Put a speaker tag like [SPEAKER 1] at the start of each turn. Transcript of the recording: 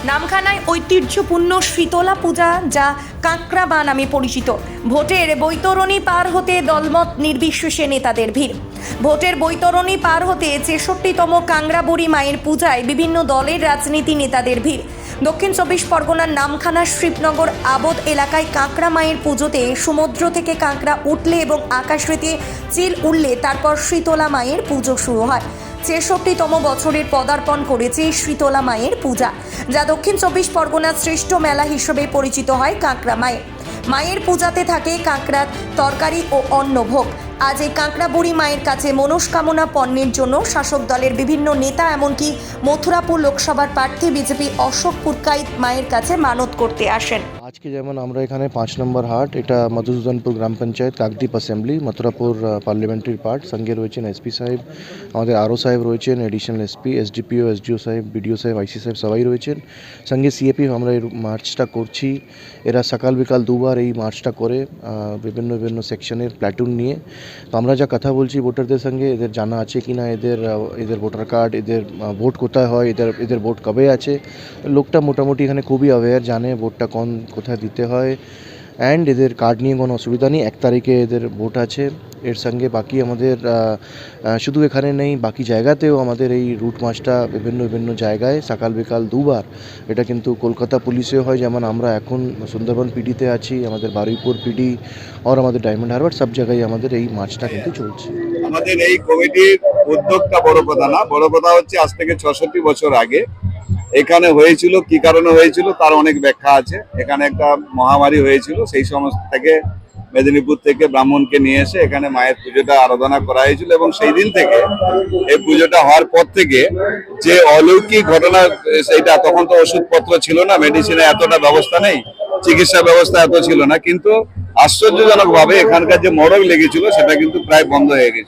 [SPEAKER 1] নামখানায় ঐতিহ্যপূর্ণ শীতলা পূজা, যা কাঁকড়াবা নামে পরিচিত। ভোটের বৈতরণী পার হতে দলমত নির্বিশেষে নেতাদের ভিড়। ভোটের বৈতরণী পার হতে ৬৬তম কাংড়াবুড়ি মায়ের পূজায় বিভিন্ন দলের রাজনীতি নেতাদের ভিড়। দক্ষিণ চব্বিশ পরগনার নামখানা শিবনগর আবদ এলাকায় কাঁকড়া মায়ের পুজোতে সমুদ্র থেকে কাঁকড়া উঠলে এবং আকাশে চিল উড়লে তারপর শীতলা মায়ের পুজো শুরু হয়। ৬৬তম বছরের পদার্পণ করেছে শীতলা মায়ের পূজা, যা দক্ষিণ চব্বিশ পরগনার শ্রেষ্ঠ মেলা হিসেবে পরিচিত হয় কাঁকড়া মায়ের। মায়ের পূজাতে থাকে কাঁকড়ার তরকারি ও অন্নভোগ। আজ এই কাঁকড়াবুড়ি মায়ের কাছে মনস্কামনা পণ্যের জন্য শাসক দলের বিভিন্ন নেতা, এমনকি মথুরাপুর লোকসভার প্রার্থী বিজেপি অশোক পুরকাইত মায়ের কাছে মানত করতে আসেন।
[SPEAKER 2] আজকে যেমন আমরা এখানে 5 নম্বর হাট, এটা মধুসূদনপুর গ্রাম panchayat, Kakdwip assembly, Mathurapur parliamentary part. সঙ্গে রয়েছেন এসপি সাহেব, আমাদের আরও সাহেব রয়েছেন, এডিশনাল এসপি, এসডিপিও, এসডিও সাহেব, বিডিও সাহেব, আইসি সাহেব সবাই রয়েছেন। সঙ্গে সিএপি আমরা এই মার্চটা করছি। এরা সকাল বিকাল দুবার এই মার্চটা করে বিভিন্ন বিভিন্ন সেকশনের প্ল্যাটুন নিয়ে। তো আমরা যা কথা বলছি ভোটারদের সঙ্গে, এদের জানা আছে কি না এদের ভোটার কার্ড, এদের ভোট কোথায় হয়, এদের ভোট কবে আছে। লোকটা মোটামুটি এখানে খুবই অ্যাওয়্যার, জানে ভোটটা কোথায় দিতে হয়। অ্যান্ড এদের কার্ড নিয়ে কোনো অসুবিধা নেই। 1 তারিখে এদের ভোট আছে। এর সঙ্গে বাকি আমাদের শুধু এখানে নেই, বাকি জায়গাতেও আমাদের এই রুট মার্চটা বিভিন্ন জায়গায় সকাল বিকাল দুবার। এটা কিন্তু কলকাতা পুলিশেও হয়, যেমন আমরা এখন সুন্দরবন পিডিতে আছি, আমাদের বারুইপুর পিডি আর আমাদের ডায়মন্ড হারবার সব জায়গায় আমাদের এই মার্চটা কিন্তু চলছে।
[SPEAKER 3] আমাদের এই কমিটির উদ্যোগটা বড় কথা না, বড় কথা হচ্ছে আজ থেকে ৬৬ বছর আগে এখানে হয়েছিল। কি কারণে হয়েছিল তার অনেক ব্যাখ্যা আছে। এখানে একটা মহামারী হয়েছিল, সেই সমস্ত থেকে মেদিনীপুর থেকে ব্রাহ্মণকে নিয়ে এসে এখানে মায়ের পুজোটা আরাধনা করা হয়েছিল, এবং সেই দিন থেকে এই পুজোটা হওয়ার পর থেকে যে অলৌকিক ঘটনা, সেইটা তখন তো ওষুধপত্র ছিল না, মেডিসিনে এতটা ব্যবস্থা নেই, চিকিৎসা ব্যবস্থা এত ছিল না, কিন্তু আশ্চর্যজনক ভাবে এখানকার যে মড়ক লেগেছিল সেটা কিন্তু প্রায় বন্ধ হয়ে গেছে।